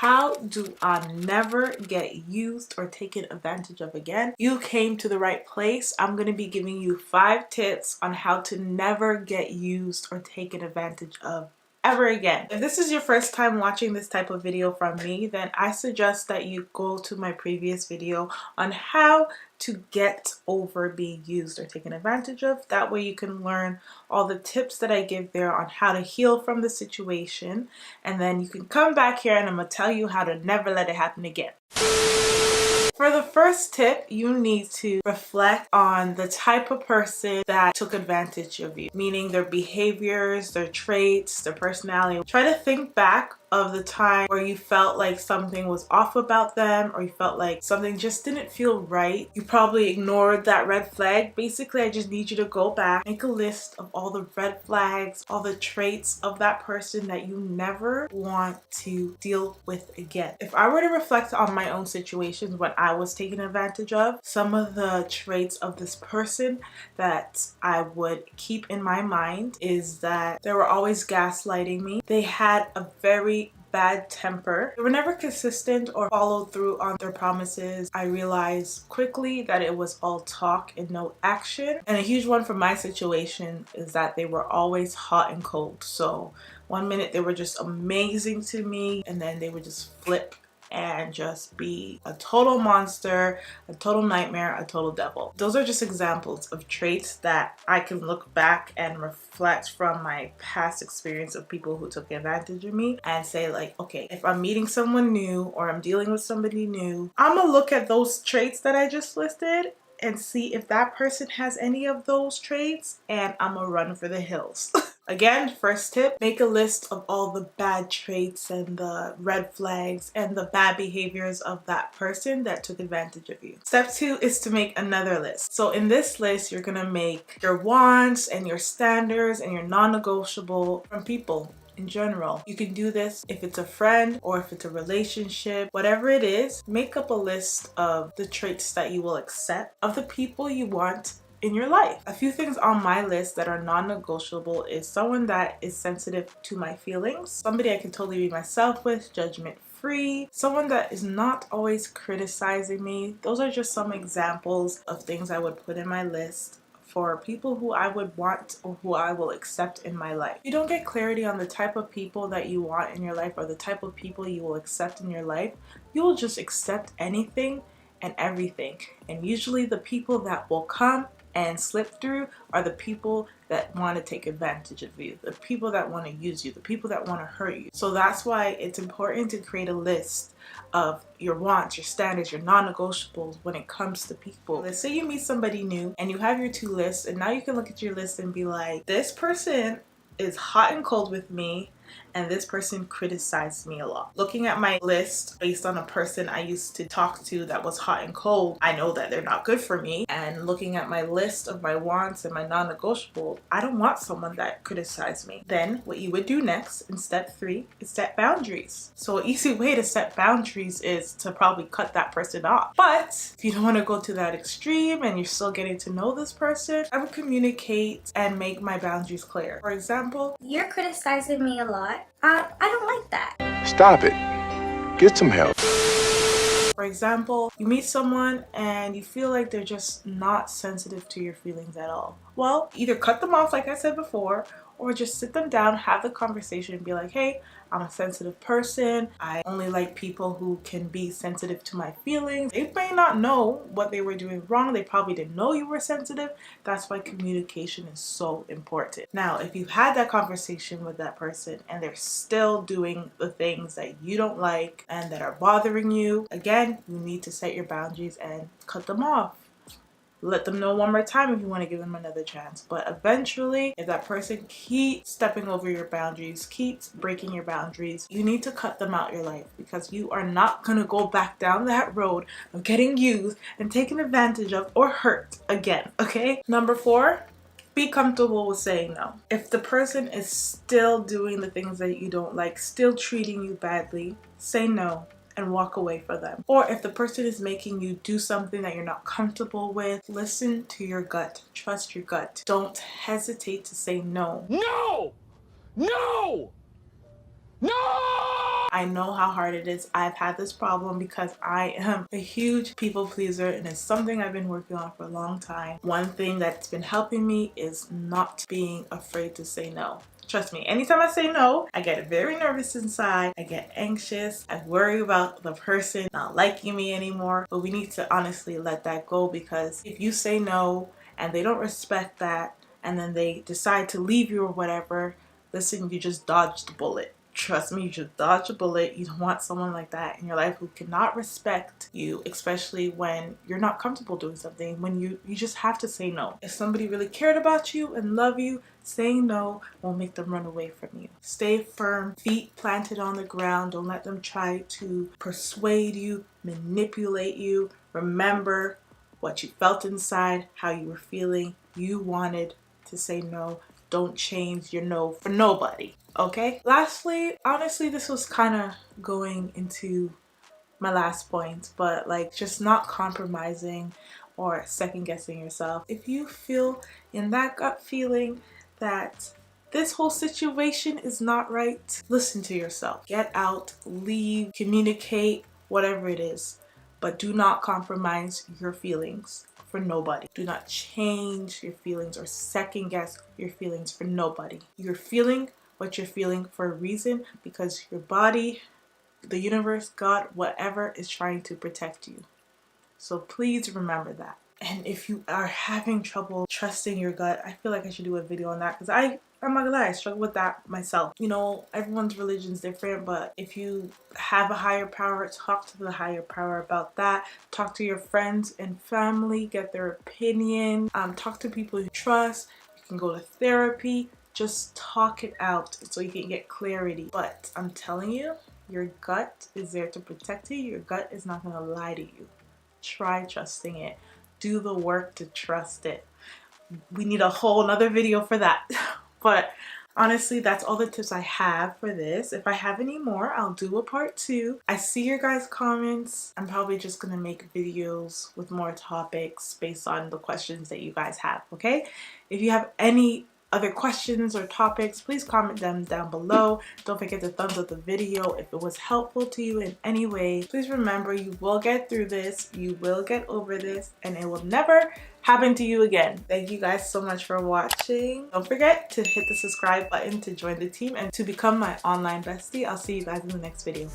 How do I never get used or taken advantage of again? You came to the right place. I'm going to be giving you 5 tips on how to never get used or taken advantage of ever again. If this is your first time watching this type of video from me, then I suggest that you go to my previous video on how to get over being used or taken advantage of. That way you can learn all the tips that I give there on how to heal from the situation, and then you can come back here and I'm gonna tell you how to never let it happen again. For the first tip, you need to reflect on the type of person that took advantage of you, meaning their behaviors, their traits, their personality. Try to think back of the time where you felt like something was off about them, or you felt like something just didn't feel right. You probably ignored that red flag. Basically, I just need you to go back, make a list of all the red flags, all the traits of that person that you never want to deal with again. If I were to reflect on my own situations when I was taken advantage of, some of the traits of this person that I would keep in my mind is that they were always gaslighting me. They had a very bad temper. They were never consistent or followed through on their promises. I realized quickly that it was all talk and no action. And a huge one for my situation is that they were always hot and cold. So one minute they were just amazing to me, and then they would just flip and just be a total monster, a total nightmare, a total devil. Those are just examples of traits that I can look back and reflect from my past experience of people who took advantage of me and say like, okay, if I'm meeting someone new or I'm dealing with somebody new, I'm gonna look at those traits that I just listed and see if that person has any of those traits, and I'm gonna run for the hills. Again, first tip, make a list of all the bad traits and the red flags and the bad behaviors of that person that took advantage of you. Step 2 is to make another list. So in this list, you're gonna make your wants and your standards and your non-negotiable from people in general. You can do this if it's a friend or if it's a relationship, whatever it is. Make up a list of the traits that you will accept of the people you want in your life. A few things on my list that are non-negotiable is someone that is sensitive to my feelings, somebody I can totally be myself with, judgment free, someone that is not always criticizing me. Those are just some examples of things I would put in my list for people who I would want or who I will accept in my life. If you don't get clarity on the type of people that you want in your life or the type of people you will accept in your life, you will just accept anything and everything. And usually the people that will come and slip through are the people that want to take advantage of you, the people that want to use you, the people that want to hurt you. So that's why it's important to create a list of your wants, your standards, your non-negotiables when it comes to people. Let's say you meet somebody new and you have your 2 lists, and now you can look at your list and be like, this person is hot and cold with me, and this person criticized me a lot. Looking at my list based on a person I used to talk to that was hot and cold, I know that they're not good for me. And looking at my list of my wants and my non-negotiable, I don't want someone that criticized me. Then what you would do next in step 3 is set boundaries. So an easy way to set boundaries is to probably cut that person off. But if you don't want to go to that extreme and you're still getting to know this person, I would communicate and make my boundaries clear. For example, you're criticizing me a lot. I don't like that. Stop it. Get some help. For example, you meet someone and you feel like they're just not sensitive to your feelings at all. Well, either cut them off like I said before, or just sit them down, have the conversation and be like, hey, I'm a sensitive person. I only like people who can be sensitive to my feelings. They may not know what they were doing wrong. They probably didn't know you were sensitive. That's why communication is so important. Now, if you've had that conversation with that person and they're still doing the things that you don't like and that are bothering you, again, you need to set your boundaries and cut them off. Let them know one more time if you want to give them another chance. But eventually, if that person keeps stepping over your boundaries, keeps breaking your boundaries, you need to cut them out your life, because you are not going to go back down that road of getting used and taken advantage of or hurt again, okay? Number 4, be comfortable with saying no. If the person is still doing the things that you don't like, still treating you badly, say no and walk away from them. Or if the person is making you do something that you're not comfortable with, listen to your gut. Trust your gut. Don't hesitate to say no. No! No! No! I know how hard it is. I've had this problem because I am a huge people pleaser, and it's something I've been working on for a long time. One thing that's been helping me is not being afraid to say no. Trust me, anytime I say no, I get very nervous inside. I get anxious. I worry about the person not liking me anymore. But we need to honestly let that go, because if you say no and they don't respect that and then they decide to leave you or whatever, listen, you just dodged the bullet. Trust me, you just dodged a bullet. You don't want someone like that in your life who cannot respect you, especially when you're not comfortable doing something, when you just have to say no. If somebody really cared about you and love you, saying no won't make them run away from you. Stay firm, feet planted on the ground. Don't let them try to persuade you, manipulate you. Remember what you felt inside, how you were feeling. You wanted to say no. Don't change your no for nobody. Okay? Lastly, honestly, this was kind of going into my last point, but like, just not compromising or second guessing yourself. If you feel in that gut feeling that this whole situation is not right, listen to yourself. Get out, leave, communicate, whatever it is. But do not compromise your feelings for nobody. Do not change your feelings or second guess your feelings for nobody. You're feeling what you're feeling for a reason, because your body, the universe, God, whatever, is trying to protect you. So please remember that. And if you are having trouble trusting your gut, I feel like I should do a video on that, because I'm not gonna lie, I struggle with that myself. You know, everyone's religion's different, but if you have a higher power, talk to the higher power about that. Talk to your friends and family, get their opinion. Talk to people you trust. You can go to therapy. Just talk it out so you can get clarity. But I'm telling you, your gut is there to protect you. Your gut is not gonna lie to you. Try trusting it. Do the work to trust it. We need a whole nother video for that. But honestly, that's all the tips I have for this. If I have any more, I'll do a part 2. I see your guys' comments. I'm probably just gonna make videos with more topics based on the questions that you guys have, okay? If you have any other questions or topics, please comment them down below. Don't forget to thumbs up the video if it was helpful to you in any way. Please remember, you will get through this, you will get over this, and it will never happen to you again. Thank you guys so much for watching. Don't forget to hit the subscribe button to join the team and to become my online bestie. I'll see you guys in the next video.